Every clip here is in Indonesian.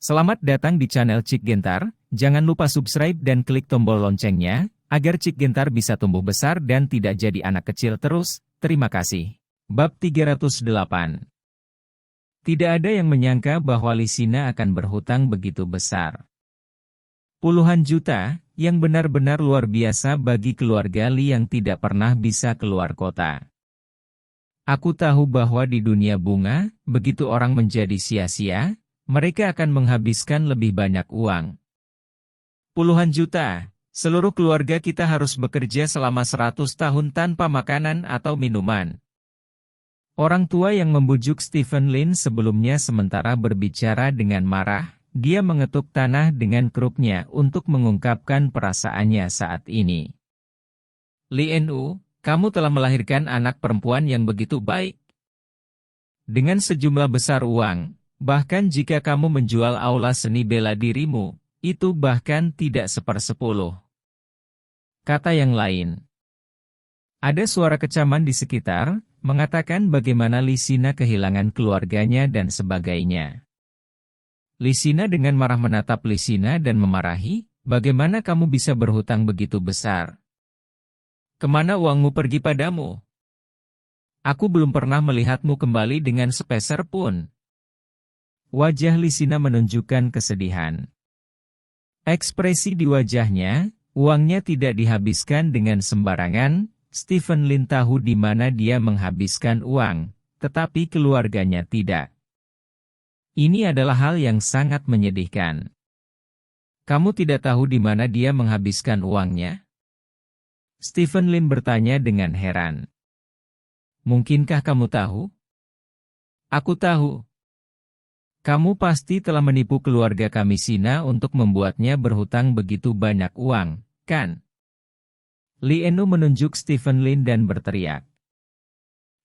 Selamat datang di channel Cik Gentar, jangan lupa subscribe dan klik tombol loncengnya, agar Cik Gentar bisa tumbuh besar dan tidak jadi anak kecil terus, terima kasih. Bab 308. Tidak ada yang menyangka bahwa Lisina akan berhutang begitu besar. Puluhan juta, yang benar-benar luar biasa bagi keluarga Li yang tidak pernah bisa keluar kota. Aku tahu bahwa di dunia bunga, begitu orang menjadi sia-sia, mereka akan menghabiskan lebih banyak uang. Puluhan juta, seluruh keluarga kita harus bekerja selama 100 tahun tanpa makanan atau minuman. Orang tua yang membujuk Stephen Lin sebelumnya sementara berbicara dengan marah, dia mengetuk tanah dengan kerupnya untuk mengungkapkan perasaannya saat ini. Lienu, kamu telah melahirkan anak perempuan yang begitu baik. Dengan sejumlah besar uang, bahkan jika kamu menjual aula seni bela dirimu, itu bahkan tidak 1/10. Kata yang lain. Ada suara kecaman di sekitar, mengatakan bagaimana Lisina kehilangan keluarganya dan sebagainya. Lisina dengan marah menatap Lisina dan memarahi, bagaimana kamu bisa berhutang begitu besar? Kemana uangmu pergi padamu? Aku belum pernah melihatmu kembali dengan sepeser pun. Wajah Lisina menunjukkan kesedihan. Ekspresi di wajahnya, uangnya tidak dihabiskan dengan sembarangan. Stephen Lin tahu di mana dia menghabiskan uang, tetapi keluarganya tidak. Ini adalah hal yang sangat menyedihkan. Kamu tidak tahu di mana dia menghabiskan uangnya? Stephen Lin bertanya dengan heran. Mungkinkah kamu tahu? Aku tahu. Kamu pasti telah menipu keluarga kami Sina untuk membuatnya berhutang begitu banyak uang, kan? Lienu menunjuk Stephen Lin dan berteriak.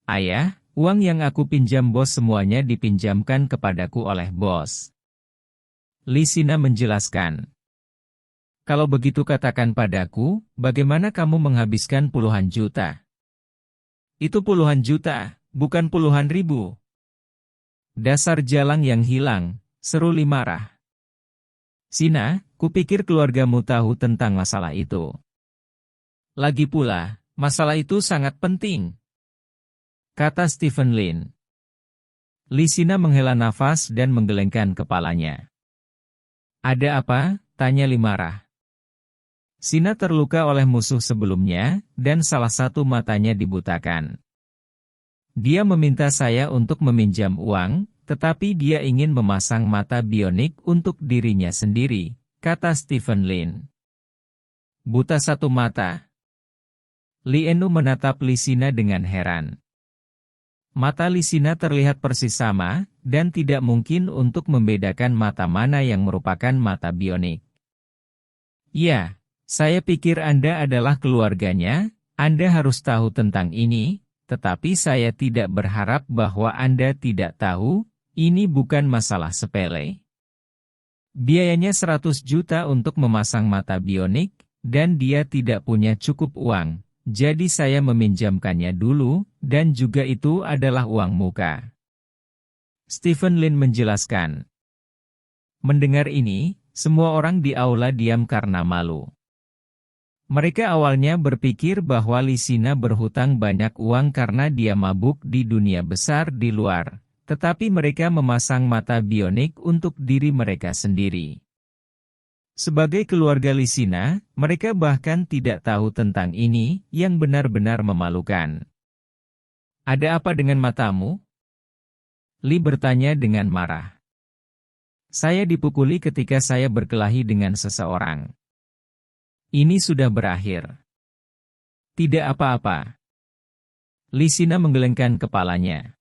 Ayah, uang yang aku pinjam bos semuanya dipinjamkan kepadaku oleh bos. Lisina menjelaskan. Kalau begitu katakan padaku, bagaimana kamu menghabiskan puluhan juta? Itu puluhan juta, bukan puluhan ribu. Dasar jalang yang hilang, seru Li marah. Sina, kupikir keluargamu tahu tentang masalah itu. Lagi pula, masalah itu sangat penting. Kata Stephen Lin. Lisina menghela nafas dan menggelengkan kepalanya. Ada apa? Tanya Li marah. Sina terluka oleh musuh sebelumnya, dan salah satu matanya dibutakan. Dia meminta saya untuk meminjam uang, tetapi dia ingin memasang mata bionik untuk dirinya sendiri, kata Stephen Lin. Buta satu mata. Lienu menatap Lisina dengan heran. Mata Lisina terlihat persis sama, dan tidak mungkin untuk membedakan mata mana yang merupakan mata bionik. Ya. Saya pikir Anda adalah keluarganya, Anda harus tahu tentang ini, tetapi saya tidak berharap bahwa Anda tidak tahu, ini bukan masalah sepele. Biayanya 100 juta untuk memasang mata bionik, dan dia tidak punya cukup uang, jadi saya meminjamkannya dulu, dan juga itu adalah uang muka. Stephen Lin menjelaskan. Mendengar ini, semua orang di aula diam karena malu. Mereka awalnya berpikir bahwa Lisina berhutang banyak uang karena dia mabuk di dunia besar di luar, tetapi mereka memasang mata bionik untuk diri mereka sendiri. Sebagai keluarga Lisina, mereka bahkan tidak tahu tentang ini, yang benar-benar memalukan. Ada apa dengan matamu? Li bertanya dengan marah. Saya dipukuli ketika saya berkelahi dengan seseorang. Ini sudah berakhir. Tidak apa-apa. Lisina menggelengkan kepalanya.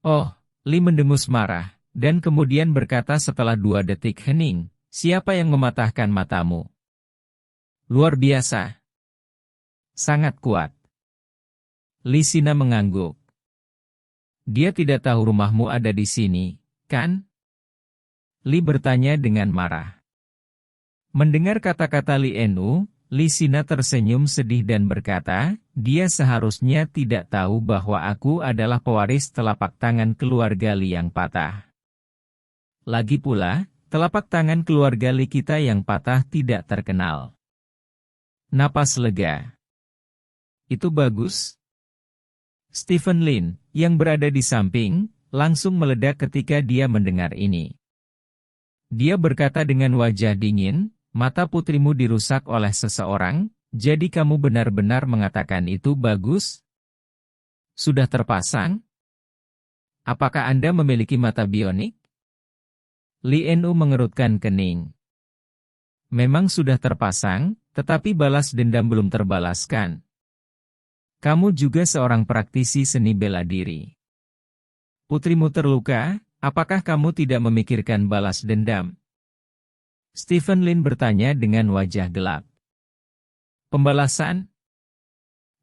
Oh, Li mendengus marah, dan kemudian berkata setelah 2 detik hening, siapa yang mematahkan matamu? Luar biasa. Sangat kuat. Lisina mengangguk. Dia tidak tahu rumahmu ada di sini, kan? Li bertanya dengan marah. Mendengar kata-kata Lienu, Lisina tersenyum sedih dan berkata, dia seharusnya tidak tahu bahwa aku adalah pewaris telapak tangan keluarga Li yang patah. Lagi pula, telapak tangan keluarga Li kita yang patah tidak terkenal. Napas lega. Itu bagus. Stephen Lin, yang berada di samping, langsung meledak ketika dia mendengar ini. Dia berkata dengan wajah dingin, mata putrimu dirusak oleh seseorang, jadi kamu benar-benar mengatakan itu bagus? Sudah terpasang? Apakah Anda memiliki mata bionik? Li Nu mengerutkan kening. Memang sudah terpasang, tetapi balas dendam belum terbalaskan. Kamu juga seorang praktisi seni bela diri. Putrimu terluka, apakah kamu tidak memikirkan balas dendam? Stephen Lin bertanya dengan wajah gelap. Pembalasan?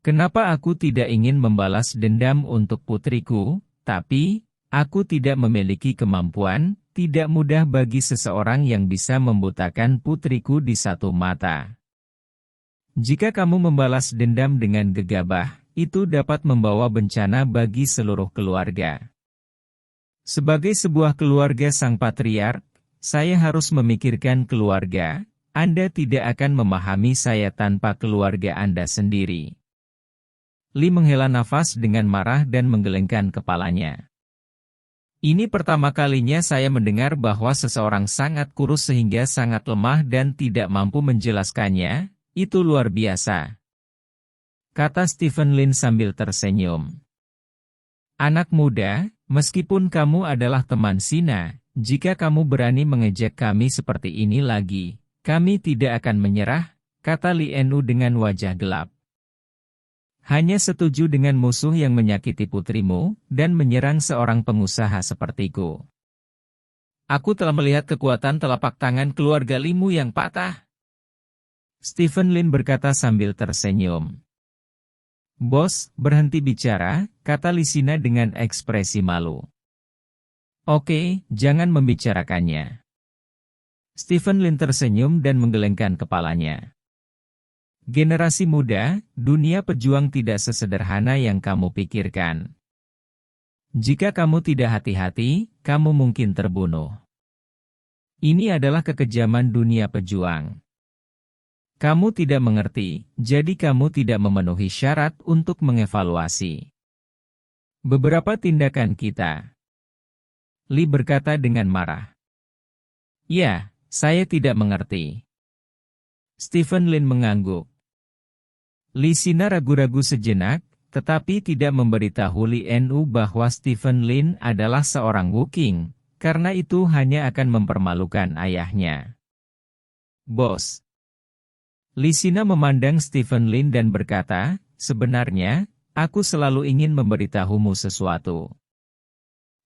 Kenapa aku tidak ingin membalas dendam untuk putriku, tapi aku tidak memiliki kemampuan, tidak mudah bagi seseorang yang bisa membutakan putriku di satu mata. Jika kamu membalas dendam dengan gegabah, itu dapat membawa bencana bagi seluruh keluarga. Sebagai sebuah keluarga sang patriark, saya harus memikirkan keluarga. Anda tidak akan memahami saya tanpa keluarga Anda sendiri. Li menghela nafas dengan marah dan menggelengkan kepalanya. Ini pertama kalinya saya mendengar bahwa seseorang sangat kurus sehingga sangat lemah dan tidak mampu menjelaskannya. Itu luar biasa, kata Stephen Lin sambil tersenyum. Anak muda, meskipun kamu adalah teman Sina, jika kamu berani mengejek kami seperti ini lagi, kami tidak akan menyerah, kata Li Nu dengan wajah gelap. Hanya setuju dengan musuh yang menyakiti putrimu, dan menyerang seorang pengusaha sepertiku. Aku telah melihat kekuatan telapak tangan keluarga Limu yang patah. Stephen Lin berkata sambil tersenyum. Bos, berhenti bicara, kata Lisina dengan ekspresi malu. Oke, jangan membicarakannya. Stephen Lin tersenyum dan menggelengkan kepalanya. Generasi muda, dunia pejuang tidak sesederhana yang kamu pikirkan. Jika kamu tidak hati-hati, kamu mungkin terbunuh. Ini adalah kekejaman dunia pejuang. Kamu tidak mengerti, jadi kamu tidak memenuhi syarat untuk mengevaluasi beberapa tindakan kita. Li berkata dengan marah. Ya, saya tidak mengerti. Stephen Lin mengangguk. Li Sina ragu-ragu sejenak, tetapi tidak memberitahu Li Nu bahwa Stephen Lin adalah seorang Wooking, karena itu hanya akan mempermalukan ayahnya. Bos. Li Sina memandang Stephen Lin dan berkata, sebenarnya, aku selalu ingin memberitahumu sesuatu.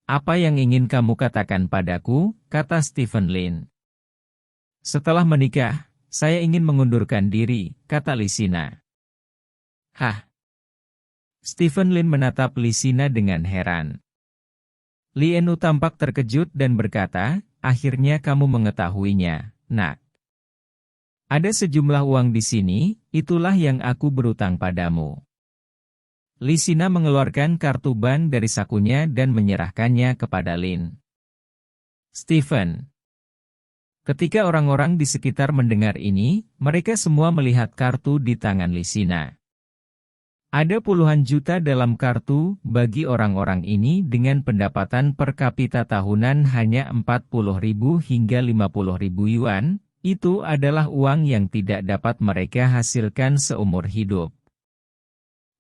Apa yang ingin kamu katakan padaku, kata Stephen Lin. Setelah menikah, saya ingin mengundurkan diri, kata Li Sina. Hah? Stephen Lin menatap Li Sina dengan heran. Li Nu tampak terkejut dan berkata, akhirnya kamu mengetahuinya, nak. Ada sejumlah uang di sini, itulah yang aku berutang padamu. Li Sina mengeluarkan kartu bank dari sakunya dan menyerahkannya kepada Lin. Stephen. Ketika orang-orang di sekitar mendengar ini, mereka semua melihat kartu di tangan Li Sina. Ada puluhan juta dalam kartu, bagi orang-orang ini dengan pendapatan per kapita tahunan hanya 40.000 hingga 50.000 yuan, itu adalah uang yang tidak dapat mereka hasilkan seumur hidup.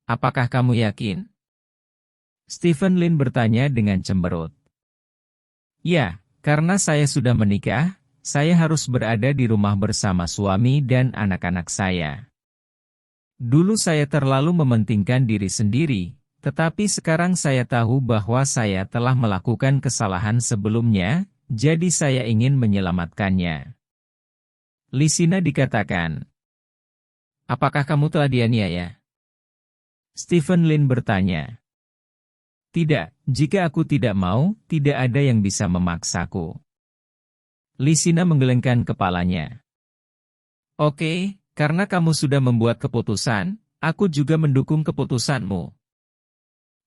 Apakah kamu yakin? Stephen Lin bertanya dengan cemberut. Ya, karena saya sudah menikah, saya harus berada di rumah bersama suami dan anak-anak saya. Dulu saya terlalu mementingkan diri sendiri, tetapi sekarang saya tahu bahwa saya telah melakukan kesalahan sebelumnya, jadi saya ingin menyelamatkannya. Li Sina dikatakan. Apakah kamu telah dianiaya? Stephen Lin bertanya. Tidak, jika aku tidak mau, tidak ada yang bisa memaksaku. Li Sina menggelengkan kepalanya. Oke, karena kamu sudah membuat keputusan, aku juga mendukung keputusanmu.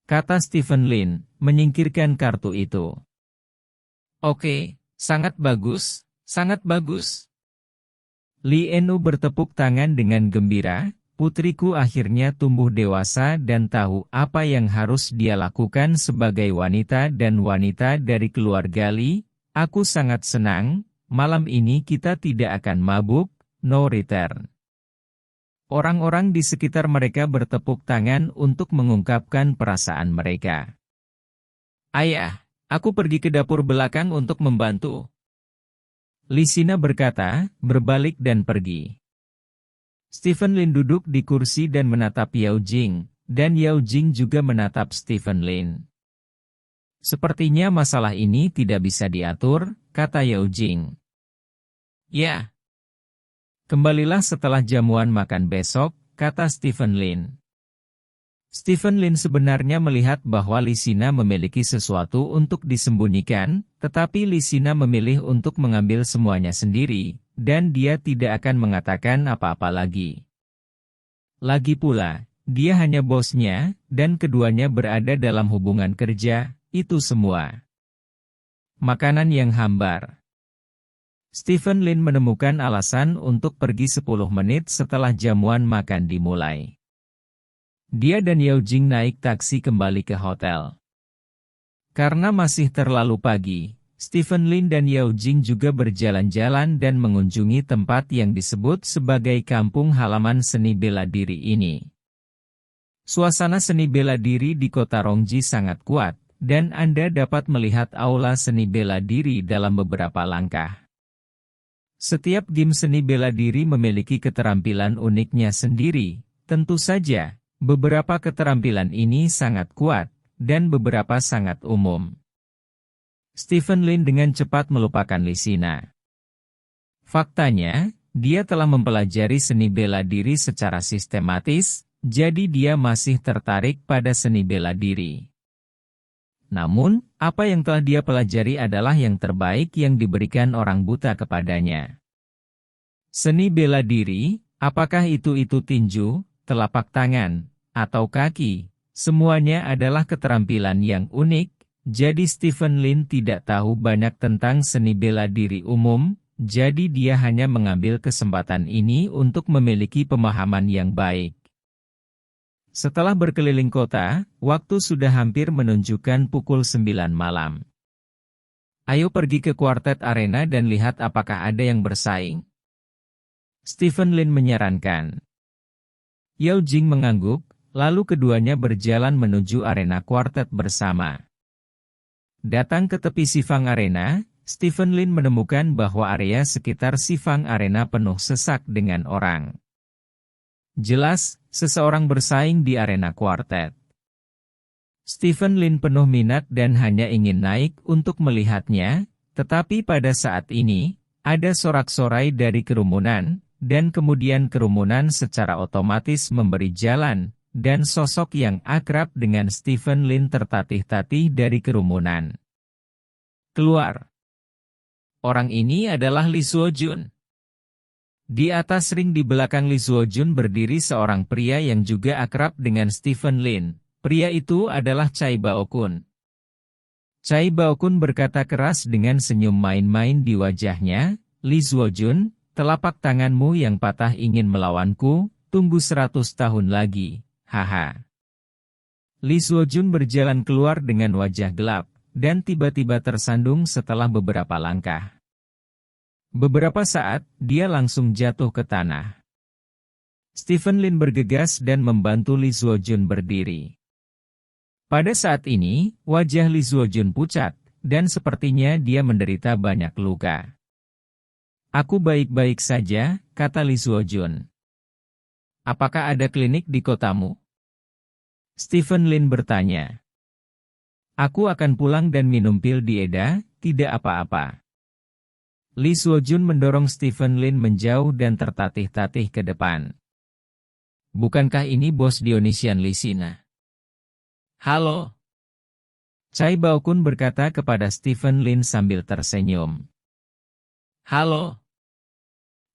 Kata Stephen Lin, menyingkirkan kartu itu. Oke, Sangat bagus, sangat bagus. Li Enu bertepuk tangan dengan gembira, putriku akhirnya tumbuh dewasa dan tahu apa yang harus dia lakukan sebagai wanita dan wanita dari keluarga Li. Aku sangat senang, malam ini kita tidak akan mabuk, no return. Orang-orang di sekitar mereka bertepuk tangan untuk mengungkapkan perasaan mereka. Ayah, aku pergi ke dapur belakang untuk membantu. Lisina berkata, berbalik dan pergi. Stephen Lin duduk di kursi dan menatap Yao Jing, dan Yao Jing juga menatap Stephen Lin. Sepertinya masalah ini tidak bisa diatur, kata Yao Jing. Ya. Kembalilah setelah jamuan makan besok, kata Stephen Lin. Stephen Lin sebenarnya melihat bahwa Lisina memiliki sesuatu untuk disembunyikan, tetapi Lisina memilih untuk mengambil semuanya sendiri, dan dia tidak akan mengatakan apa-apa lagi. Lagi pula, dia hanya bosnya, dan keduanya berada dalam hubungan kerja, itu semua. Makanan yang hambar. Stephen Lin menemukan alasan untuk pergi 10 menit setelah jamuan makan dimulai. Dia dan Yao Jing naik taksi kembali ke hotel. Karena masih terlalu pagi, Stephen Lin dan Yao Jing juga berjalan-jalan dan mengunjungi tempat yang disebut sebagai kampung halaman seni bela diri ini. Suasana seni bela diri di kota Rongji sangat kuat, dan Anda dapat melihat aula seni bela diri dalam beberapa langkah. Setiap game seni bela diri memiliki keterampilan uniknya sendiri, tentu saja. Beberapa keterampilan ini sangat kuat, dan beberapa sangat umum. Stephen Lin dengan cepat melupakan Lisina. Faktanya, dia telah mempelajari seni bela diri secara sistematis, jadi dia masih tertarik pada seni bela diri. Namun, apa yang telah dia pelajari adalah yang terbaik yang diberikan orang buta kepadanya. Seni bela diri, apakah itu tinju, telapak tangan, atau kaki, semuanya adalah keterampilan yang unik, jadi Stephen Lin tidak tahu banyak tentang seni bela diri umum, jadi dia hanya mengambil kesempatan ini untuk memiliki pemahaman yang baik. Setelah berkeliling kota, waktu sudah hampir menunjukkan pukul 9 malam. Ayo pergi ke Quartet Arena dan lihat apakah ada yang bersaing. Stephen Lin menyarankan. Yao Jing mengangguk, lalu keduanya berjalan menuju arena Quartet bersama. Datang ke tepi Sifang Arena, Stephen Lin menemukan bahwa area sekitar Sifang Arena penuh sesak dengan orang. Jelas, seseorang bersaing di arena Quartet. Stephen Lin penuh minat dan hanya ingin naik untuk melihatnya, tetapi pada saat ini, ada sorak-sorai dari kerumunan, dan kemudian kerumunan secara otomatis memberi jalan, dan sosok yang akrab dengan Stephen Lin tertatih-tatih dari kerumunan. Keluar. Orang ini adalah Li Suojun. Di atas ring di belakang Li Suojun berdiri seorang pria yang juga akrab dengan Stephen Lin. Pria itu adalah Cai Baokun. Cai Baokun berkata keras dengan senyum main-main di wajahnya, Li Suojun, telapak tanganmu yang patah ingin melawanku, tunggu 100 tahun lagi, haha. Li Suojun berjalan keluar dengan wajah gelap, dan tiba-tiba tersandung setelah beberapa langkah. Beberapa saat, dia langsung jatuh ke tanah. Stephen Lin bergegas dan membantu Li Suojun berdiri. Pada saat ini, wajah Li Suojun pucat, dan sepertinya dia menderita banyak luka. Aku baik-baik saja, kata Li Suojun. Apakah ada klinik di kotamu? Stephen Lin bertanya. Aku akan pulang dan minum pil dieda, tidak apa-apa. Li Suojun mendorong Stephen Lin menjauh dan tertatih-tatih ke depan. Bukankah ini bos Dionysian Lisina? Halo. Cai Baokun berkata kepada Stephen Lin sambil tersenyum. Halo.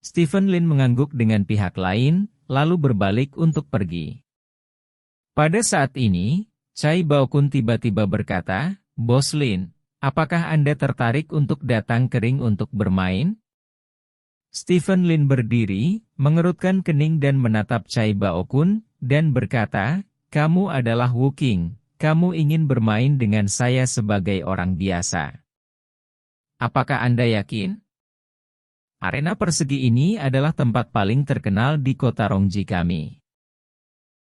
Stephen Lin mengangguk dengan pihak lain, lalu berbalik untuk pergi. Pada saat ini, Cai Baokun tiba-tiba berkata, Bos Lin, Apakah Anda tertarik untuk datang ke ring untuk bermain? Stephen Lin berdiri, mengerutkan kening dan menatap Chai Bao-kun, dan berkata, "Kamu adalah Wu Qing, kamu ingin bermain dengan saya sebagai orang biasa. Apakah Anda yakin?" Arena persegi ini adalah tempat paling terkenal di kota Rongji kami.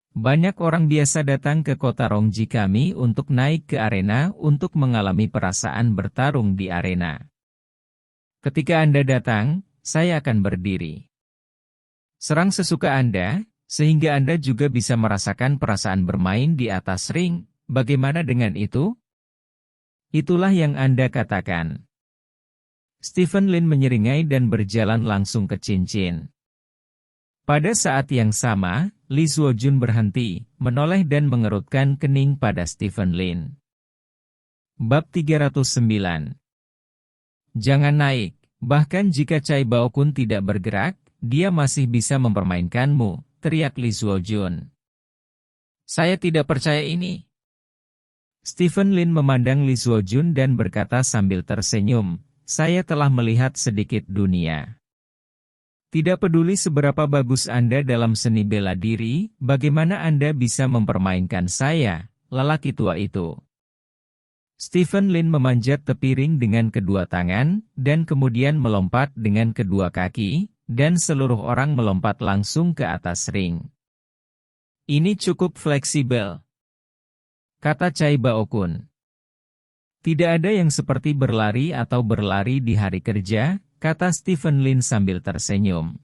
Banyak orang biasa datang ke kota Rongji kami untuk naik ke arena untuk mengalami perasaan bertarung di arena. Ketika Anda datang, saya akan berdiri. Serang sesuka Anda, sehingga Anda juga bisa merasakan perasaan bermain di atas ring. Bagaimana dengan itu? Itulah yang Anda katakan. Stephen Lin menyeringai dan berjalan langsung ke cincin. Pada saat yang sama, Li Zuojun berhenti, menoleh dan mengerutkan kening pada Stephen Lin. Bab 309. Jangan naik, bahkan jika Chai Bao-kun tidak bergerak, dia masih bisa mempermainkanmu, teriak Li Zuojun. Saya tidak percaya ini. Stephen Lin memandang Li Zuojun dan berkata sambil tersenyum, saya telah melihat sedikit dunia. Tidak peduli seberapa bagus Anda dalam seni bela diri, bagaimana Anda bisa mempermainkan saya, lelaki tua itu. Stephen Lin memanjat tepi ring dengan kedua tangan, dan kemudian melompat dengan kedua kaki, dan seluruh orang melompat langsung ke atas ring. Ini cukup fleksibel, kata Chai Bao-kun. Tidak ada yang seperti berlari atau berlari di hari kerja, kata Stephen Lin sambil tersenyum.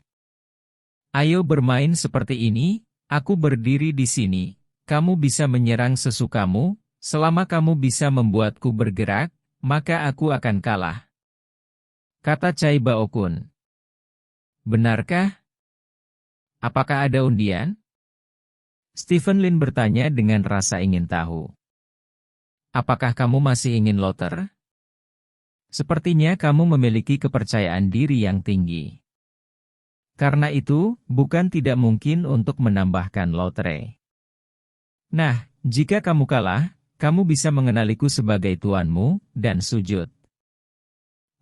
Ayo bermain seperti ini, aku berdiri di sini, kamu bisa menyerang sesukamu, selama kamu bisa membuatku bergerak, maka aku akan kalah. Kata Chai Bao-kun. Benarkah? Apakah ada undian? Stephen Lin bertanya dengan rasa ingin tahu. Apakah kamu masih ingin loter? Sepertinya kamu memiliki kepercayaan diri yang tinggi. Karena itu, bukan tidak mungkin untuk menambahkan lotre. Nah, jika kamu kalah, kamu bisa mengenaliku sebagai tuanmu, dan sujud.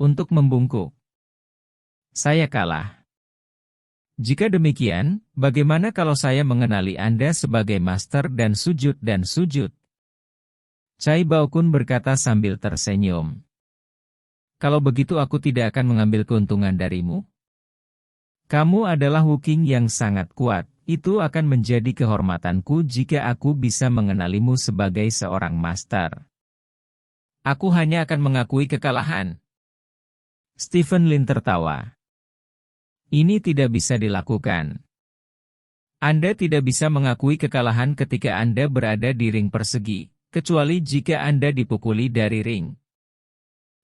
Untuk membungkuk. Saya kalah. Jika demikian, bagaimana kalau saya mengenali Anda sebagai master dan sujud dan sujud? Chai Bao-kun berkata sambil tersenyum. Kalau begitu aku tidak akan mengambil keuntungan darimu. Kamu adalah Wu Qing yang sangat kuat, itu akan menjadi kehormatanku jika aku bisa mengenalimu sebagai seorang master. Aku hanya akan mengakui kekalahan. Stephen Lin tertawa. Ini tidak bisa dilakukan. Anda tidak bisa mengakui kekalahan ketika Anda berada di ring persegi, kecuali jika Anda dipukuli dari ring.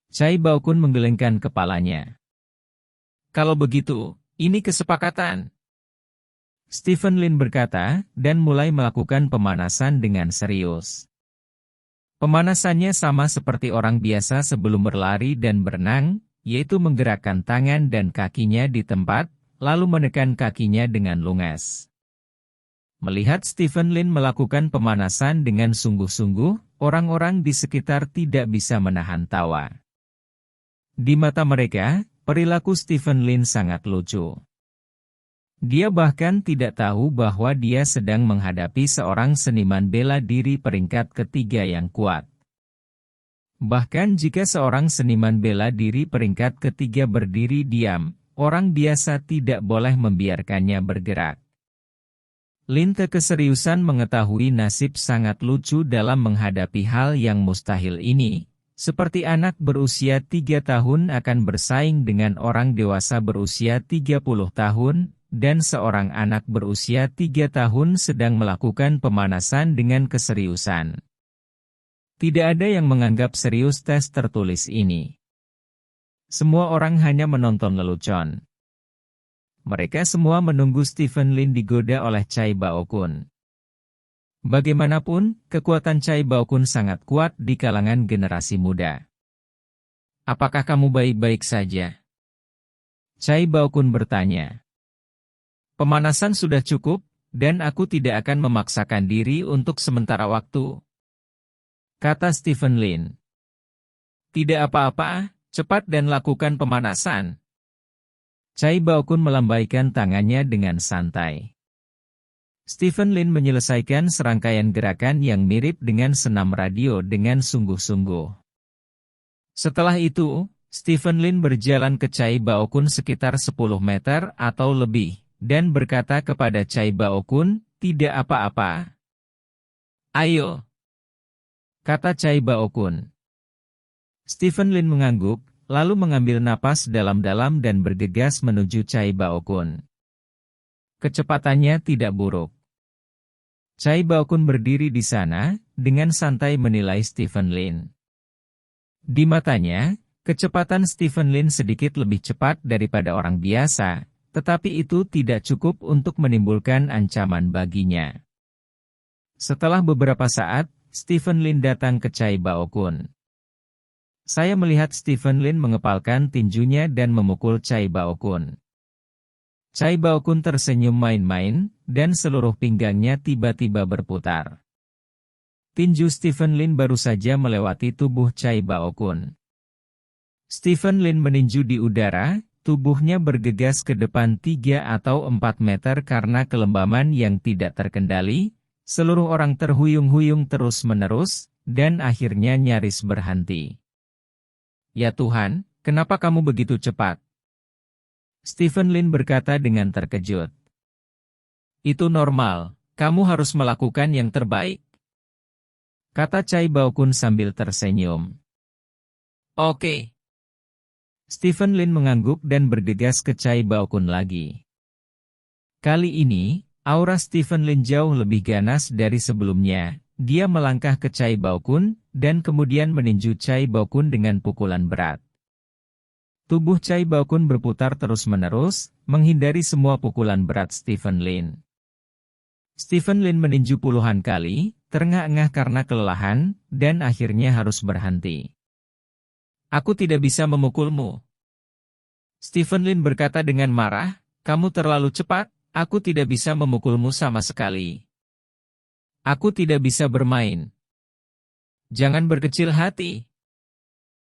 Chai Bao-kun menggelengkan kepalanya. Kalau begitu, ini kesepakatan. Stephen Lin berkata, dan mulai melakukan pemanasan dengan serius. Pemanasannya sama seperti orang biasa sebelum berlari dan berenang, yaitu menggerakkan tangan dan kakinya di tempat, lalu menekan kakinya dengan lugas. Melihat Stephen Lin melakukan pemanasan dengan sungguh-sungguh, orang-orang di sekitar tidak bisa menahan tawa. Di mata mereka, perilaku Stephen Lin sangat lucu. Dia bahkan tidak tahu bahwa dia sedang menghadapi seorang seniman bela diri peringkat ketiga yang kuat. Bahkan jika seorang seniman bela diri peringkat ketiga berdiri diam, orang biasa tidak boleh membiarkannya bergerak. Lin keseriusan mengetahui nasib sangat lucu dalam menghadapi hal yang mustahil ini. Seperti anak berusia 3 tahun akan bersaing dengan orang dewasa berusia 30 tahun, dan seorang anak berusia 3 tahun sedang melakukan pemanasan dengan keseriusan. Tidak ada yang menganggap serius tes tertulis ini. Semua orang hanya menonton lelucon. Mereka semua menunggu Stephen Lin digoda oleh Chai Bao-kun. Bagaimanapun, kekuatan Chai Bao-kun sangat kuat di kalangan generasi muda. Apakah kamu baik-baik saja? Chai Bao-kun bertanya. Pemanasan sudah cukup, dan aku tidak akan memaksakan diri untuk sementara waktu, kata Stephen Lin. Tidak apa-apa, cepat dan lakukan pemanasan. Chai Bao-kun melambaikan tangannya dengan santai. Stephen Lin menyelesaikan serangkaian gerakan yang mirip dengan senam radio dengan sungguh-sungguh. Setelah itu, Stephen Lin berjalan ke Chai Bao-kun sekitar 10 meter atau lebih, dan berkata kepada Chai Bao-kun, "Tidak apa-apa." "Ayo," kata Chai Bao-kun. Stephen Lin mengangguk, lalu mengambil napas dalam-dalam dan bergegas menuju Chai Bao-kun. Kecepatannya tidak buruk. Chai Bao-kun berdiri di sana, dengan santai menilai Stephen Lin. Di matanya, kecepatan Stephen Lin sedikit lebih cepat daripada orang biasa, tetapi itu tidak cukup untuk menimbulkan ancaman baginya. Setelah beberapa saat, Stephen Lin datang ke Chai Bao-kun. Saya melihat Stephen Lin mengepalkan tinjunya dan memukul Chai Bao-kun. Chai Bao-kun tersenyum main-main, dan seluruh pinggangnya tiba-tiba berputar. Tinju Stephen Lin baru saja melewati tubuh Chai Bao-kun. Stephen Lin meninju di udara, tubuhnya bergegas ke depan 3 atau 4 meter karena kelembaman yang tidak terkendali, seluruh orang terhuyung-huyung terus-menerus, dan akhirnya nyaris berhenti. "Ya Tuhan, kenapa kamu begitu cepat?" Stephen Lin berkata dengan terkejut. "Itu normal, kamu harus melakukan yang terbaik," kata Chai Bao-kun sambil tersenyum. "Oke." Stephen Lin mengangguk dan bergegas ke Chai Bao-kun lagi. Kali ini, aura Stephen Lin jauh lebih ganas dari sebelumnya. Dia melangkah ke Chai Bao-kun, dan kemudian meninju Chai Bao-kun dengan pukulan berat. Tubuh Chai Bao-kun berputar terus-menerus, menghindari semua pukulan berat Stephen Lin. Stephen Lin meninju puluhan kali, terengah-engah karena kelelahan, dan akhirnya harus berhenti. "Aku tidak bisa memukulmu." Stephen Lin berkata dengan marah, "Kamu terlalu cepat, aku tidak bisa memukulmu sama sekali. Aku tidak bisa bermain." "Jangan berkecil hati."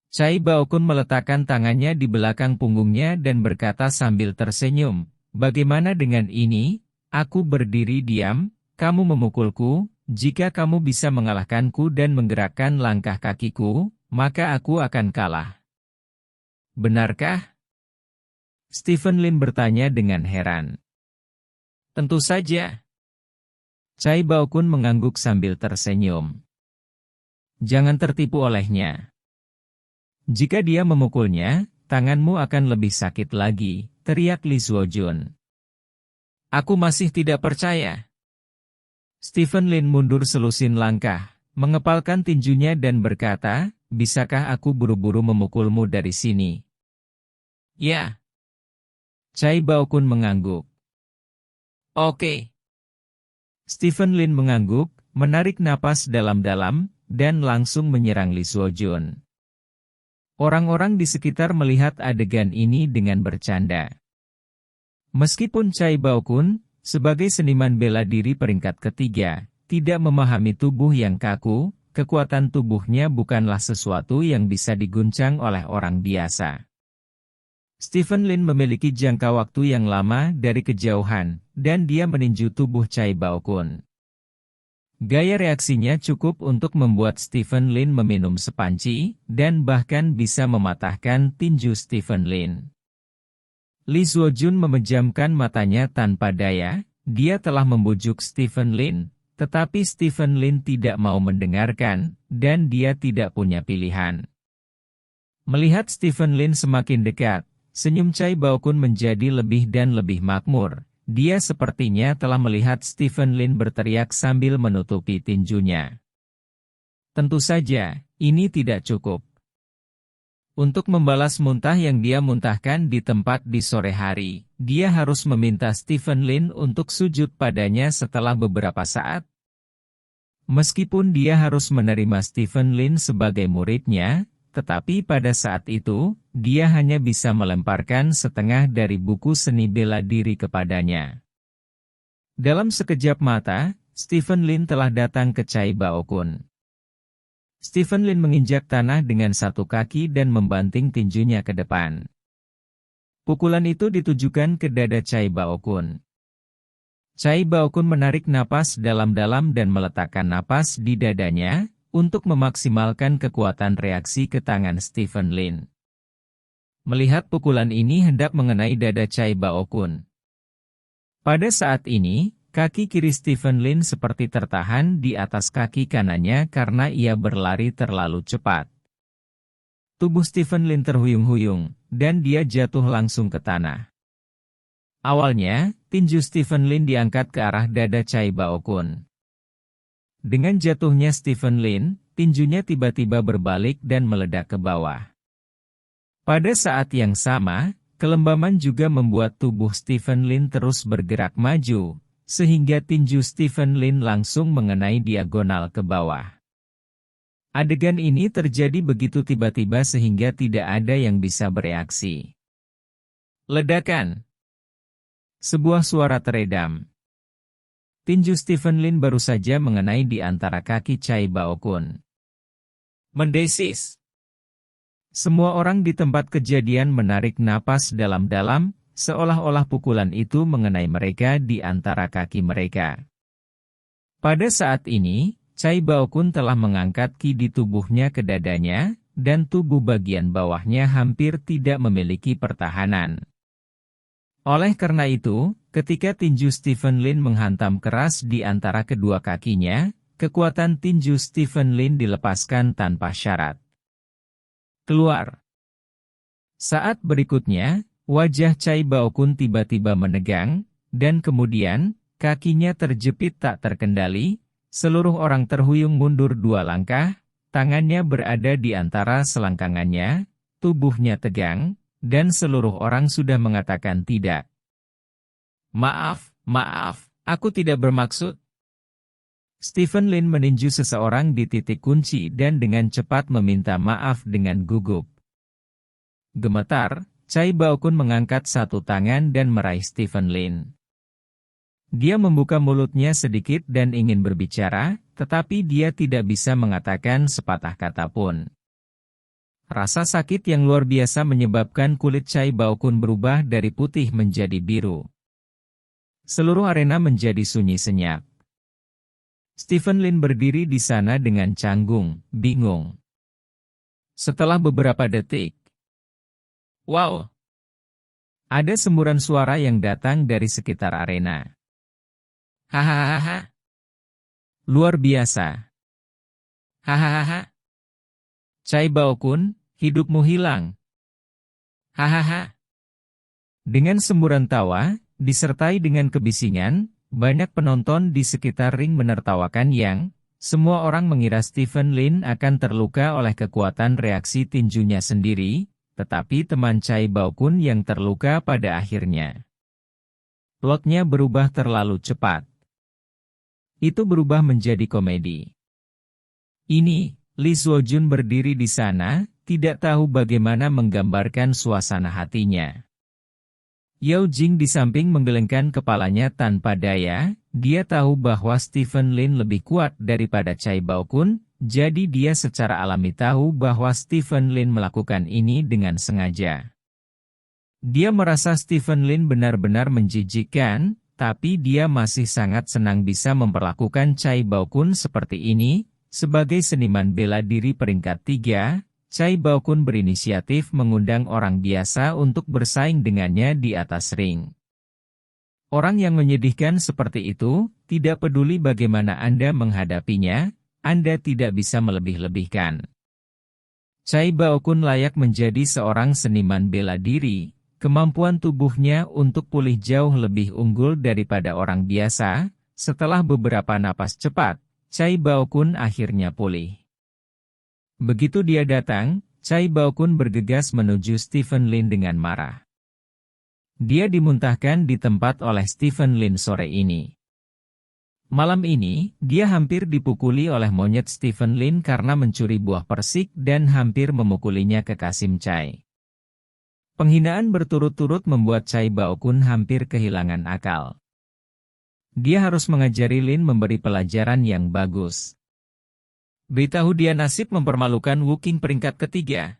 Chai Bao-kun meletakkan tangannya di belakang punggungnya dan berkata sambil tersenyum, "Bagaimana dengan ini? Aku berdiri diam, kamu memukulku, jika kamu bisa mengalahkanku dan menggerakkan langkah kakiku, maka aku akan kalah." "Benarkah?" Stephen Lin bertanya dengan heran. "Tentu saja." Chai Bao-kun mengangguk sambil tersenyum. "Jangan tertipu olehnya. Jika dia memukulnya, tanganmu akan lebih sakit lagi," teriak Li Zuojun. "Aku masih tidak percaya." Stephen Lin mundur selusin langkah, mengepalkan tinjunya dan berkata, "Bisakah aku buru-buru memukulmu dari sini?" "Ya." Chai Bao-kun mengangguk. "Oke." Stephen Lin mengangguk, menarik napas dalam-dalam, dan langsung menyerang Li Zuojun. Orang-orang di sekitar melihat adegan ini dengan bercanda. Meskipun Chai Bao-kun, sebagai seniman bela diri peringkat ketiga, tidak memahami tubuh yang kaku, kekuatan tubuhnya bukanlah sesuatu yang bisa diguncang oleh orang biasa. Stephen Lin memiliki jangka waktu yang lama dari kejauhan, dan dia meninju tubuh Chai Bao-kun. Gaya reaksinya cukup untuk membuat Stephen Lin meminum sepanci, dan bahkan bisa mematahkan tinju Stephen Lin. Li Zuojun memejamkan matanya tanpa daya, dia telah membujuk Stephen Lin, tetapi Stephen Lin tidak mau mendengarkan, dan dia tidak punya pilihan. Melihat Stephen Lin semakin dekat, senyum Chai Bao-kun menjadi lebih dan lebih makmur. Dia sepertinya telah melihat Stephen Lin berteriak sambil menutupi tinjunya. Tentu saja, ini tidak cukup. Untuk membalas muntah yang dia muntahkan di tempat di sore hari, dia harus meminta Stephen Lin untuk sujud padanya setelah beberapa saat. Meskipun dia harus menerima Stephen Lin sebagai muridnya, tetapi pada saat itu, dia hanya bisa melemparkan setengah dari buku seni bela diri kepadanya. Dalam sekejap mata, Stephen Lin telah datang ke Chai Bao-kun. Stephen Lin menginjak tanah dengan satu kaki dan membanting tinjunya ke depan. Pukulan itu ditujukan ke dada Chai Baokun. Chai Baokun menarik napas dalam-dalam dan meletakkan napas di dadanya, untuk memaksimalkan kekuatan reaksi ke tangan Stephen Lin. Melihat pukulan ini hendak mengenai dada Chai Baokun. Pada saat ini, kaki kiri Stephen Lin seperti tertahan di atas kaki kanannya karena ia berlari terlalu cepat. Tubuh Stephen Lin terhuyung-huyung, dan dia jatuh langsung ke tanah. Awalnya, tinju Stephen Lin diangkat ke arah dada Chai Baokun. Dengan jatuhnya Stephen Lin, tinjunya tiba-tiba berbalik dan meledak ke bawah. Pada saat yang sama, kelembaman juga membuat tubuh Stephen Lin terus bergerak maju, sehingga tinju Stephen Lin langsung mengenai diagonal ke bawah. Adegan ini terjadi begitu tiba-tiba sehingga tidak ada yang bisa bereaksi. Ledakan. Sebuah suara teredam. Tinju Stephen Lin baru saja mengenai di antara kaki Chai Baokun. Mendesis. Semua orang di tempat kejadian menarik napas dalam-dalam, seolah-olah pukulan itu mengenai mereka di antara kaki mereka. Pada saat ini, Chai Baokun telah mengangkat ki di tubuhnya ke dadanya, dan tubuh bagian bawahnya hampir tidak memiliki pertahanan. Oleh karena itu, ketika tinju Stephen Lin menghantam keras di antara kedua kakinya, kekuatan tinju Stephen Lin dilepaskan tanpa syarat. Keluar. Saat berikutnya, wajah Chai Baokun tiba-tiba menegang, dan kemudian, kakinya terjepit tak terkendali, seluruh orang terhuyung mundur 2 langkah, tangannya berada di antara selangkangannya, tubuhnya tegang, dan seluruh orang sudah mengatakan tidak. Maaf, aku tidak bermaksud. Stephen Lin meninju seseorang di titik kunci dan dengan cepat meminta maaf dengan gugup. Gemetar, Chai Baokun mengangkat satu tangan dan meraih Stephen Lin. Dia membuka mulutnya sedikit dan ingin berbicara, tetapi dia tidak bisa mengatakan sepatah kata pun. Rasa sakit yang luar biasa menyebabkan kulit Chai Baokun berubah dari putih menjadi biru. Seluruh arena menjadi sunyi senyap. Stephen Lin berdiri di sana dengan canggung, bingung. Setelah beberapa detik, wow! Ada semburan suara yang datang dari sekitar arena. Hahaha. Luar biasa. Hahaha. Chai Baokun, hidupmu hilang. Hahaha. Dengan semburan tawa, disertai dengan kebisingan, banyak penonton di sekitar ring menertawakan yang, semua orang mengira Stephen Lin akan terluka oleh kekuatan reaksi tinjunya sendiri, tetapi teman Chai Baokun yang terluka pada akhirnya. Plotnya berubah terlalu cepat. Itu berubah menjadi komedi. Ini, Li Zuojun berdiri di sana, tidak tahu bagaimana menggambarkan suasana hatinya. Yao Jing di samping menggelengkan kepalanya tanpa daya, dia tahu bahwa Stephen Lin lebih kuat daripada Chai Baokun, jadi dia secara alami tahu bahwa Stephen Lin melakukan ini dengan sengaja. Dia merasa Stephen Lin benar-benar menjijikkan, tapi dia masih sangat senang bisa memperlakukan Chai Baokun seperti ini. Sebagai seniman bela diri peringkat 3, Chai Baokun berinisiatif mengundang orang biasa untuk bersaing dengannya di atas ring. Orang yang menyedihkan seperti itu, tidak peduli bagaimana Anda menghadapinya, Anda tidak bisa melebih-lebihkan. Chai Baokun layak menjadi seorang seniman bela diri, kemampuan tubuhnya untuk pulih jauh lebih unggul daripada orang biasa. Setelah beberapa napas cepat, Chai Baokun akhirnya pulih. Begitu dia datang, Chai Baokun bergegas menuju Stephen Lin dengan marah. Dia dimuntahkan di tempat oleh Stephen Lin sore ini. Malam ini, dia hampir dipukuli oleh monyet Stephen Lin karena mencuri buah persik dan hampir memukulinya ke Kasim Chai. Penghinaan berturut-turut membuat Chai Baokun hampir kehilangan akal. Dia harus mengajari Lin memberi pelajaran yang bagus. Beritahu dia nasib mempermalukan Wu Qing peringkat ketiga.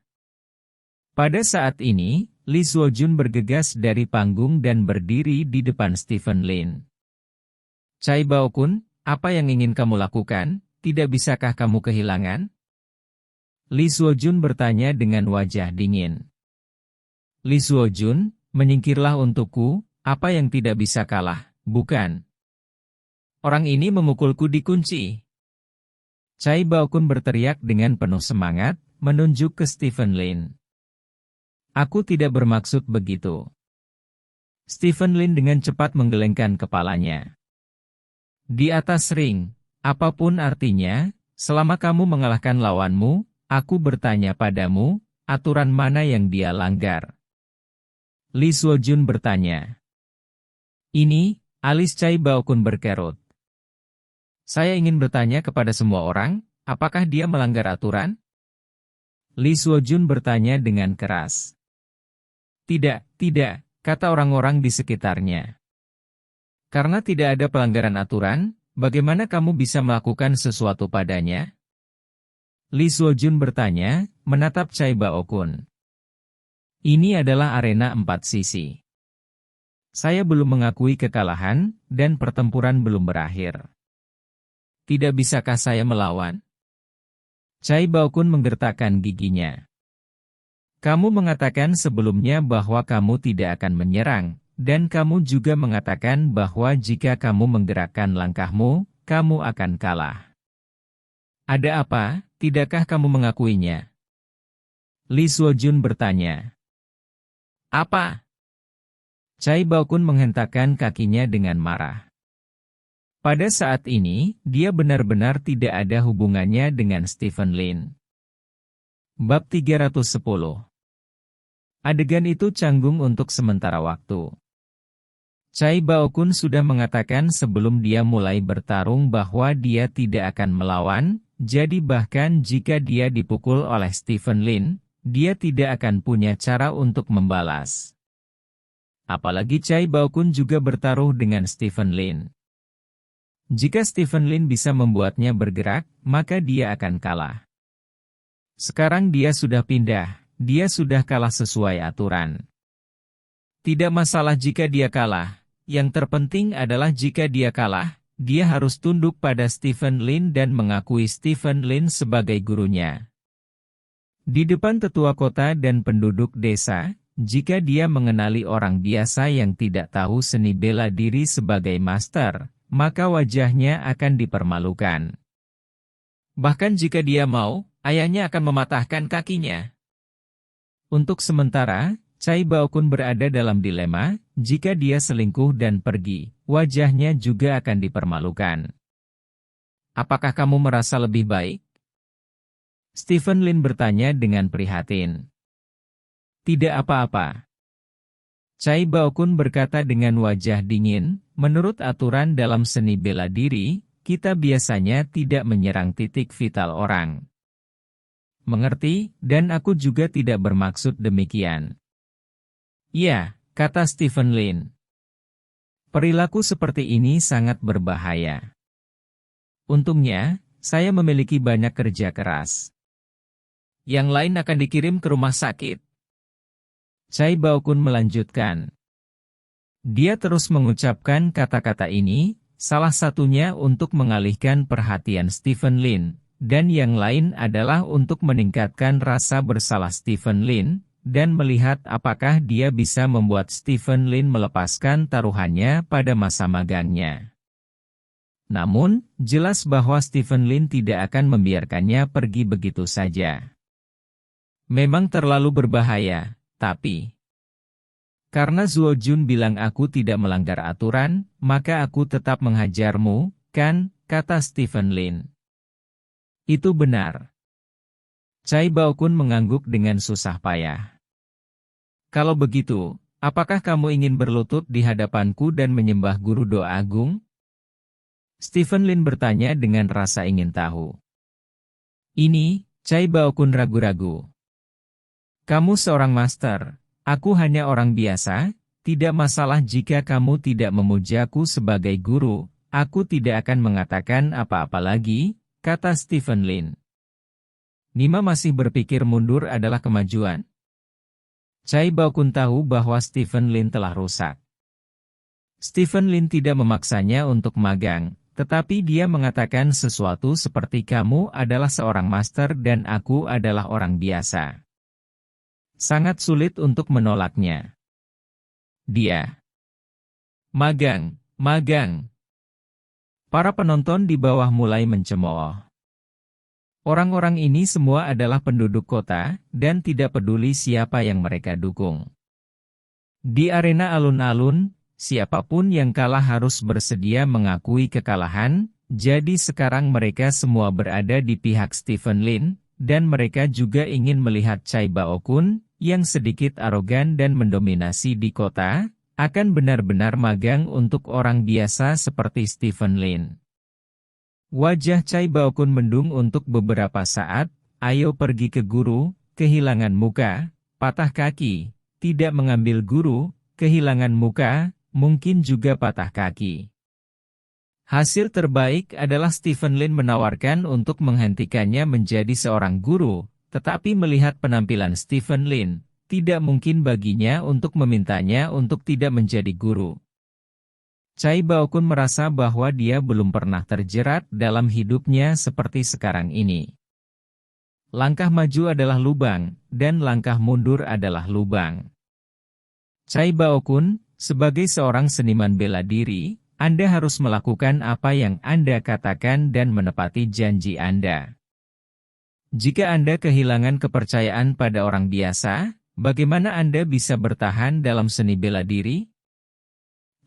Pada saat ini, Li Zuojun bergegas dari panggung dan berdiri di depan Stephen Lin. Cai Baokun, apa yang ingin kamu lakukan? Tidak bisakah kamu kehilangan? Li Zuojun bertanya dengan wajah dingin. Li Zuojun, menyingkirlah untukku, apa yang tidak bisa kalah, bukan? Orang ini memukulku di kunci. Cai Baokun berteriak dengan penuh semangat, menunjuk ke Stephen Lin. Aku tidak bermaksud begitu. Stephen Lin dengan cepat menggelengkan kepalanya. Di atas ring, apapun artinya, selama kamu mengalahkan lawanmu, aku bertanya padamu, aturan mana yang dia langgar? Li Zuojun bertanya. Ini, alis Cai Baokun berkerut. Saya ingin bertanya kepada semua orang, apakah dia melanggar aturan? Li Zuojun bertanya dengan keras. Tidak, kata orang-orang di sekitarnya. Karena tidak ada pelanggaran aturan, bagaimana kamu bisa melakukan sesuatu padanya? Li Zuojun bertanya, menatap Cai Baokun. Ini adalah arena 4 sisi. Saya belum mengakui kekalahan, dan pertempuran belum berakhir. Tidak bisakah saya melawan? Cai Baokun menggertakkan giginya. Kamu mengatakan sebelumnya bahwa kamu tidak akan menyerang, dan kamu juga mengatakan bahwa jika kamu menggerakkan langkahmu, kamu akan kalah. Ada apa, tidakkah kamu mengakuinya? Li Zuojun bertanya. Apa? Cai Baokun menghentakkan kakinya dengan marah. Pada saat ini, dia benar-benar tidak ada hubungannya dengan Stephen Lin. Bab 310. Adegan itu canggung untuk sementara waktu. Cai Baokun sudah mengatakan sebelum dia mulai bertarung bahwa dia tidak akan melawan, jadi bahkan jika dia dipukul oleh Stephen Lin, dia tidak akan punya cara untuk membalas. Apalagi Cai Baokun juga bertaruh dengan Stephen Lin. Jika Stephen Lin bisa membuatnya bergerak, maka dia akan kalah. Sekarang dia sudah pindah, dia sudah kalah sesuai aturan. Tidak masalah jika dia kalah, yang terpenting adalah jika dia kalah, dia harus tunduk pada Stephen Lin dan mengakui Stephen Lin sebagai gurunya. Di depan tetua kota dan penduduk desa, jika dia mengenali orang biasa yang tidak tahu seni bela diri sebagai master, maka wajahnya akan dipermalukan. Bahkan jika dia mau, ayahnya akan mematahkan kakinya. Untuk sementara, Cai Baokun berada dalam dilema, jika dia selingkuh dan pergi, wajahnya juga akan dipermalukan. Apakah kamu merasa lebih baik? Stephen Lin bertanya dengan prihatin. Tidak apa-apa. Cai Baokun berkata dengan wajah dingin, menurut aturan dalam seni bela diri, kita biasanya tidak menyerang titik vital orang. Mengerti, dan aku juga tidak bermaksud demikian. Ya, kata Stephen Lin. Perilaku seperti ini sangat berbahaya. Untungnya, saya memiliki banyak kerja keras. Yang lain akan dikirim ke rumah sakit. Cai Baokun melanjutkan. Dia terus mengucapkan kata-kata ini, salah satunya untuk mengalihkan perhatian Stephen Lin, dan yang lain adalah untuk meningkatkan rasa bersalah Stephen Lin, dan melihat apakah dia bisa membuat Stephen Lin melepaskan taruhannya pada masa magangnya. Namun, jelas bahwa Stephen Lin tidak akan membiarkannya pergi begitu saja. Memang terlalu berbahaya, tapi... Karena Zuojun bilang aku tidak melanggar aturan, maka aku tetap menghajarmu, kan, kata Stephen Lin. Itu benar. Cai Baokun mengangguk dengan susah payah. Kalau begitu, apakah kamu ingin berlutut di hadapanku dan menyembah guru doa agung? Stephen Lin bertanya dengan rasa ingin tahu. Ini, Cai Baokun ragu-ragu. Kamu seorang master. Aku hanya orang biasa, tidak masalah jika kamu tidak memujaku sebagai guru, aku tidak akan mengatakan apa-apa lagi, kata Stephen Lin. Nima masih berpikir mundur adalah kemajuan. Chai Baokun tahu bahwa Stephen Lin telah rusak. Stephen Lin tidak memaksanya untuk magang, tetapi dia mengatakan sesuatu seperti kamu adalah seorang master dan aku adalah orang biasa. Sangat sulit untuk menolaknya. Dia magang. Para penonton di bawah mulai mencemooh. Orang-orang ini semua adalah penduduk kota, dan tidak peduli siapa yang mereka dukung. Di arena alun-alun, siapapun yang kalah harus bersedia mengakui kekalahan, jadi sekarang mereka semua berada di pihak Stephen Lin, dan mereka juga ingin melihat Chai Baokun, yang sedikit arogan dan mendominasi di kota, akan benar-benar magang untuk orang biasa seperti Stephen Lin. Wajah Chai Baokun mendung untuk beberapa saat, ayo pergi ke guru, kehilangan muka, patah kaki, tidak mengambil guru, kehilangan muka, mungkin juga patah kaki. Hasil terbaik adalah Stephen Lin menawarkan untuk menghentikannya menjadi seorang guru, tetapi melihat penampilan Stephen Lin, tidak mungkin baginya untuk memintanya untuk tidak menjadi guru. Chai Baokun merasa bahwa dia belum pernah terjerat dalam hidupnya seperti sekarang ini. Langkah maju adalah lubang, dan langkah mundur adalah lubang. Chai Baokun, sebagai seorang seniman bela diri, Anda harus melakukan apa yang Anda katakan dan menepati janji Anda. Jika Anda kehilangan kepercayaan pada orang biasa, bagaimana Anda bisa bertahan dalam seni bela diri?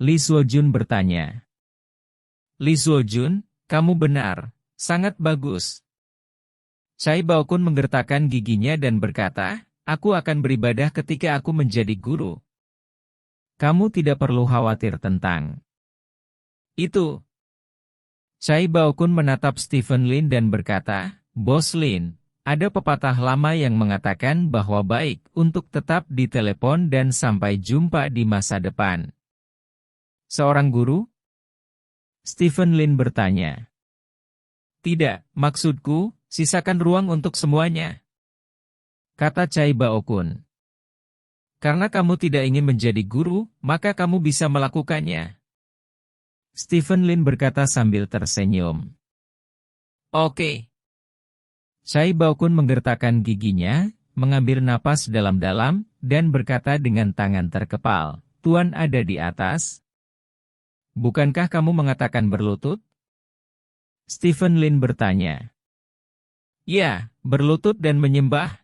Li Suojun bertanya. Li Suojun, kamu benar, sangat bagus. Chai Baokun menggertakkan giginya dan berkata, aku akan beribadah ketika aku menjadi guru. Kamu tidak perlu khawatir tentang itu. Chai Baokun menatap Stephen Lin dan berkata, Bos Lin, ada pepatah lama yang mengatakan bahwa baik untuk tetap di telepon dan sampai jumpa di masa depan. Seorang guru? Stephen Lin bertanya. Tidak, maksudku, sisakan ruang untuk semuanya. Kata Chai Baokun. Karena kamu tidak ingin menjadi guru, maka kamu bisa melakukannya. Stephen Lin berkata sambil tersenyum. Oke. Chai Baokun menggertakkan giginya, mengambil napas dalam-dalam, dan berkata dengan tangan terkepal, Tuan ada di atas. Bukankah kamu mengatakan berlutut? Stephen Lin bertanya. Ya, berlutut dan menyembah.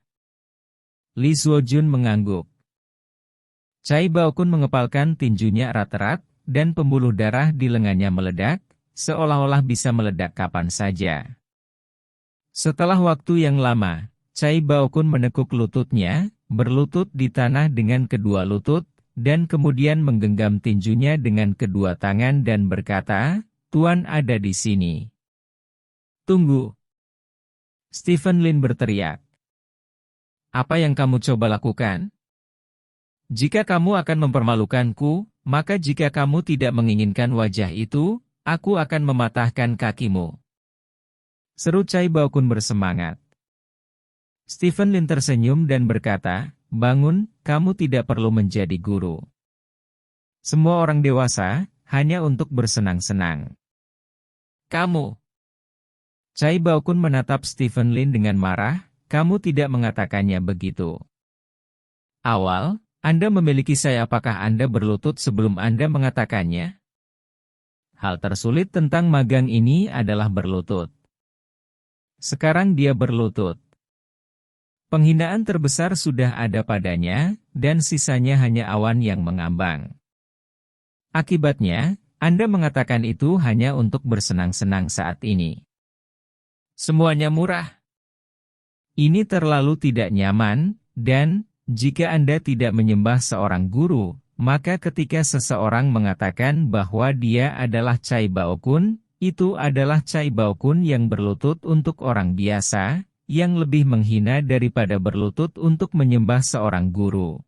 Li Suojun mengangguk. Chai Baokun mengepalkan tinjunya erat-erat, dan pembuluh darah di lengannya meledak, seolah-olah bisa meledak kapan saja. Setelah waktu yang lama, Chai Baokun menekuk lututnya, berlutut di tanah dengan kedua lutut, dan kemudian menggenggam tinjunya dengan kedua tangan dan berkata, Tuan ada di sini. Tunggu. Stephen Lin berteriak. Apa yang kamu coba lakukan? Jika kamu akan mempermalukanku, maka jika kamu tidak menginginkan wajah itu, aku akan mematahkan kakimu. Seru Chai Baokun bersemangat. Stephen Lin tersenyum dan berkata, bangun, kamu tidak perlu menjadi guru. Semua orang dewasa, hanya untuk bersenang-senang. Kamu. Chai Baokun menatap Stephen Lin dengan marah, kamu tidak mengatakannya begitu. Awal, Anda memiliki saya apakah Anda berlutut sebelum Anda mengatakannya? Hal tersulit tentang magang ini adalah berlutut. Sekarang dia berlutut. Penghinaan terbesar sudah ada padanya, dan sisanya hanya awan yang mengambang. Akibatnya, Anda mengatakan itu hanya untuk bersenang-senang saat ini. Semuanya murah. Ini terlalu tidak nyaman, dan, jika Anda tidak menyembah seorang guru, maka ketika seseorang mengatakan bahwa dia adalah Chai Baokun, itu adalah Chai Baokun yang berlutut untuk orang biasa, yang lebih menghina daripada berlutut untuk menyembah seorang guru.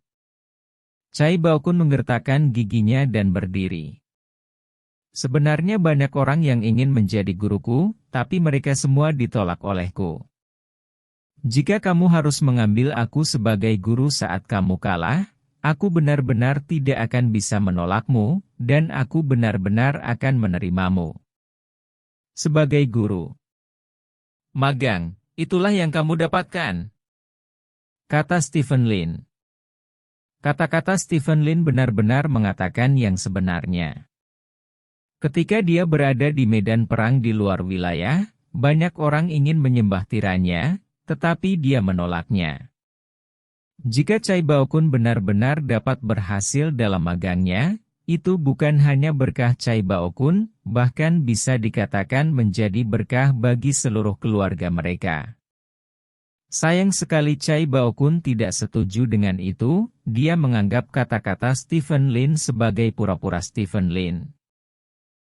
Chai Baokun menggertakkan giginya dan berdiri. Sebenarnya banyak orang yang ingin menjadi guruku, tapi mereka semua ditolak olehku. Jika kamu harus mengambil aku sebagai guru saat kamu kalah, aku benar-benar tidak akan bisa menolakmu, dan aku benar-benar akan menerimamu. Sebagai guru magang, itulah yang kamu dapatkan, kata Stephen Lin. Kata-kata Stephen Lin benar-benar mengatakan yang sebenarnya. Ketika dia berada di medan perang di luar wilayah, banyak orang ingin menyembah tirannya, tetapi dia menolaknya. Jika Cai Baokun benar-benar dapat berhasil dalam magangnya, itu bukan hanya berkah Cai Baokun, bahkan bisa dikatakan menjadi berkah bagi seluruh keluarga mereka. Sayang sekali Cai Baokun tidak setuju dengan itu, dia menganggap kata-kata Stephen Lin sebagai pura-pura Stephen Lin.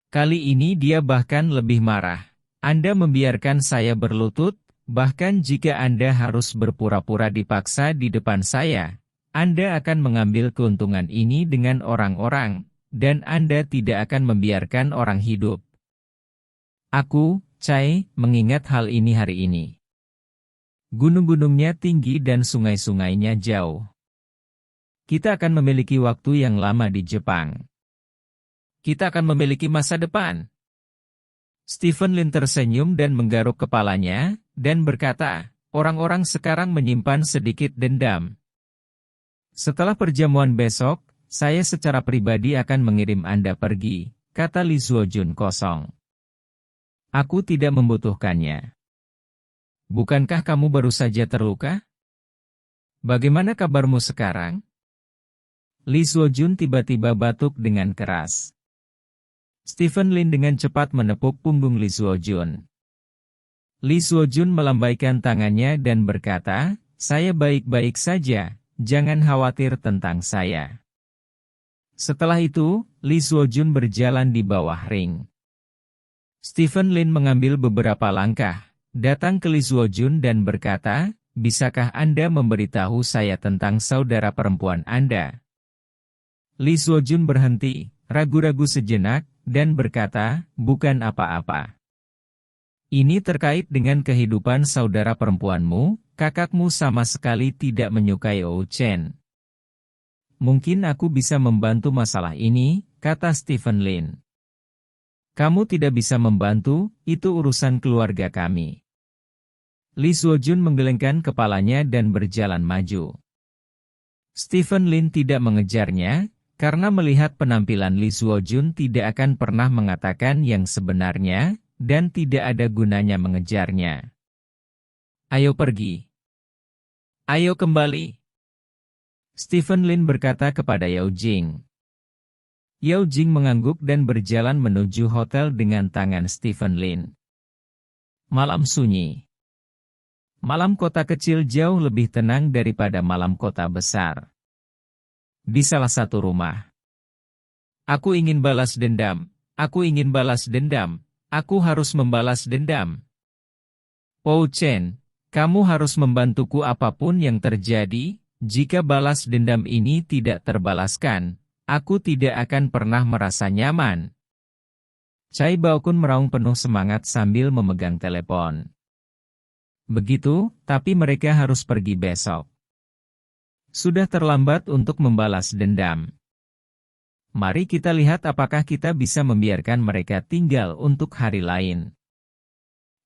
Kali ini dia bahkan lebih marah. Anda membiarkan saya berlutut, bahkan jika Anda harus berpura-pura dipaksa di depan saya, Anda akan mengambil keuntungan ini dengan orang-orang, dan Anda tidak akan membiarkan orang hidup. Aku, Cai, mengingat hal ini hari ini. Gunung-gunungnya tinggi dan sungai-sungainya jauh. Kita akan memiliki waktu yang lama di Jepang. Kita akan memiliki masa depan. Stephen Lin tersenyum dan menggaruk kepalanya, dan berkata, orang-orang sekarang menyimpan sedikit dendam. Setelah perjamuan besok, saya secara pribadi akan mengirim Anda pergi, kata Li Zuojun kosong. Aku tidak membutuhkannya. Bukankah kamu baru saja terluka? Bagaimana kabarmu sekarang? Li Zuojun tiba-tiba batuk dengan keras. Stephen Lin dengan cepat menepuk punggung Li Zuojun. Li Zuojun melambaikan tangannya dan berkata, saya baik-baik saja, jangan khawatir tentang saya. Setelah itu, Li Zuojun berjalan di bawah ring. Stephen Lin mengambil beberapa langkah, datang ke Li Zuojun dan berkata, bisakah Anda memberitahu saya tentang saudara perempuan Anda? Li Zuojun berhenti, ragu-ragu sejenak, dan berkata, bukan apa-apa. Ini terkait dengan kehidupan saudara perempuanmu, kakakmu sama sekali tidak menyukai Ou Chen. Mungkin aku bisa membantu masalah ini, kata Stephen Lin. Kamu tidak bisa membantu, itu urusan keluarga kami. Li Zuojun menggelengkan kepalanya dan berjalan maju. Stephen Lin tidak mengejarnya, karena melihat penampilan Li Zuojun tidak akan pernah mengatakan yang sebenarnya, dan tidak ada gunanya mengejarnya. Ayo pergi. Ayo kembali. Stephen Lin berkata kepada Yao Jing. Yao Jing mengangguk dan berjalan menuju hotel dengan tangan Stephen Lin. Malam sunyi. Malam kota kecil jauh lebih tenang daripada malam kota besar. Di salah satu rumah. Aku ingin balas dendam. Aku ingin balas dendam. Aku harus membalas dendam. Ou Chen, kamu harus membantuku apapun yang terjadi. Jika balas dendam ini tidak terbalaskan, aku tidak akan pernah merasa nyaman. Cai Baokun meraung penuh semangat sambil memegang telepon. Begitu, tapi mereka harus pergi besok. Sudah terlambat untuk membalas dendam. Mari kita lihat apakah kita bisa membiarkan mereka tinggal untuk hari lain.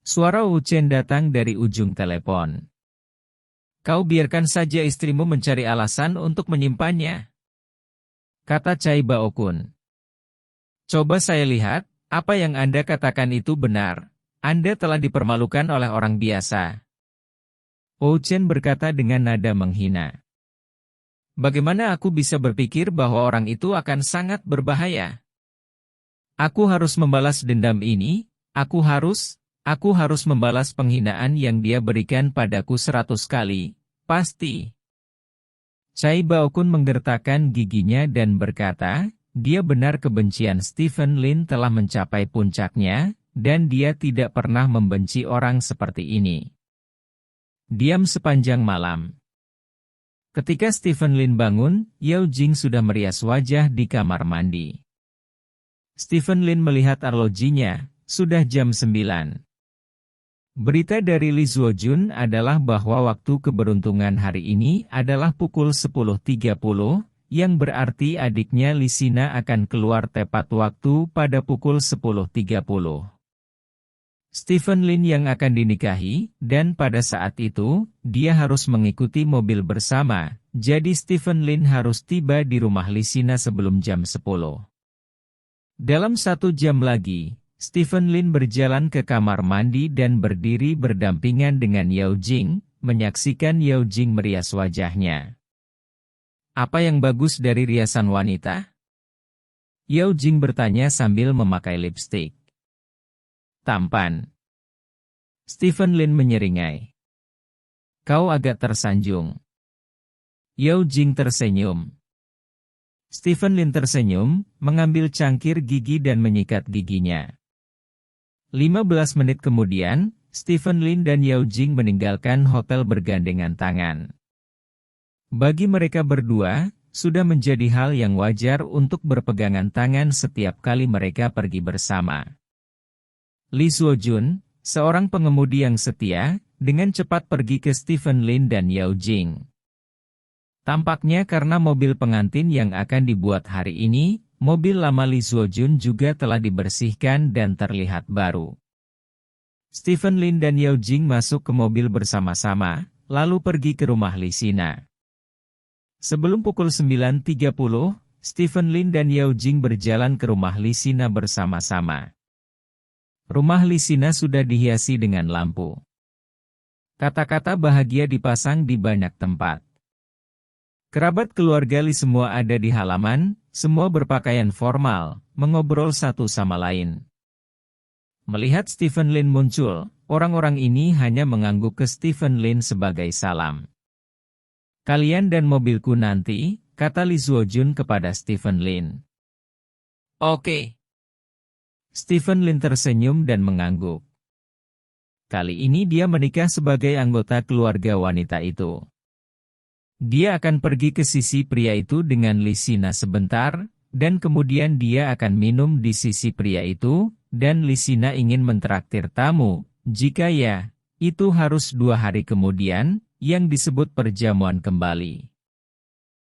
Suara Ou Chen datang dari ujung telepon. Kau biarkan saja istrimu mencari alasan untuk menyimpannya, kata Cai Baokun. Coba saya lihat, apa yang Anda katakan itu benar. Anda telah dipermalukan oleh orang biasa. Ou Chen berkata dengan nada menghina. Bagaimana aku bisa berpikir bahwa orang itu akan sangat berbahaya? Aku harus membalas dendam ini, aku harus membalas penghinaan yang dia berikan padaku 100 kali, pasti. Cai Baokun menggertakkan giginya dan berkata, dia benar kebencian Stephen Lin telah mencapai puncaknya, dan dia tidak pernah membenci orang seperti ini. Diam sepanjang malam. Ketika Stephen Lin bangun, Yao Jing sudah merias wajah di kamar mandi. Stephen Lin melihat arlojinya, sudah jam 9. Berita dari Lee Zuo-jun adalah bahwa waktu keberuntungan hari ini adalah pukul 10.30, yang berarti adiknya Lee Sina akan keluar tepat waktu pada pukul 10.30. Stephen Lin yang akan dinikahi, dan pada saat itu, dia harus mengikuti mobil bersama, jadi Stephen Lin harus tiba di rumah Lee Sina sebelum jam 10. Dalam 1 jam lagi, Stephen Lin berjalan ke kamar mandi dan berdiri berdampingan dengan Yao Jing, menyaksikan Yao Jing merias wajahnya. Apa yang bagus dari riasan wanita? Yao Jing bertanya sambil memakai lipstik. Tampan. Stephen Lin menyeringai. Kau agak tersanjung. Yao Jing tersenyum. Stephen Lin tersenyum, mengambil cangkir gigi dan menyikat giginya. 15 menit kemudian, Stephen Lin dan Yao Jing meninggalkan hotel bergandengan tangan. Bagi mereka berdua, sudah menjadi hal yang wajar untuk berpegangan tangan setiap kali mereka pergi bersama. Lee Zuo-jun, seorang pengemudi yang setia, dengan cepat pergi ke Stephen Lin dan Yao Jing. Tampaknya karena mobil pengantin yang akan dibuat hari ini, mobil lama Lee Zuo-jun juga telah dibersihkan dan terlihat baru. Stephen Lin dan Yao Jing masuk ke mobil bersama-sama, lalu pergi ke rumah Lee Sina. Sebelum pukul 9.30, Stephen Lin dan Yao Jing berjalan ke rumah Lee Sina bersama-sama. Rumah Lee Sina sudah dihiasi dengan lampu. Kata-kata bahagia dipasang di banyak tempat. Kerabat keluarga Lee semua ada di halaman, semua berpakaian formal, mengobrol satu sama lain. Melihat Stephen Lin muncul, orang-orang ini hanya mengangguk ke Stephen Lin sebagai salam. Kalian dan mobilku nanti, kata Lee Zuo-jun kepada Stephen Lin. Oke. Stephen Lin tersenyum dan mengangguk. Kali ini dia menikah sebagai anggota keluarga wanita itu. Dia akan pergi ke sisi pria itu dengan Lee Sina sebentar, dan kemudian dia akan minum di sisi pria itu, dan Lee Sina ingin mentraktir tamu. Jika ya, itu harus 2 hari kemudian, yang disebut perjamuan kembali.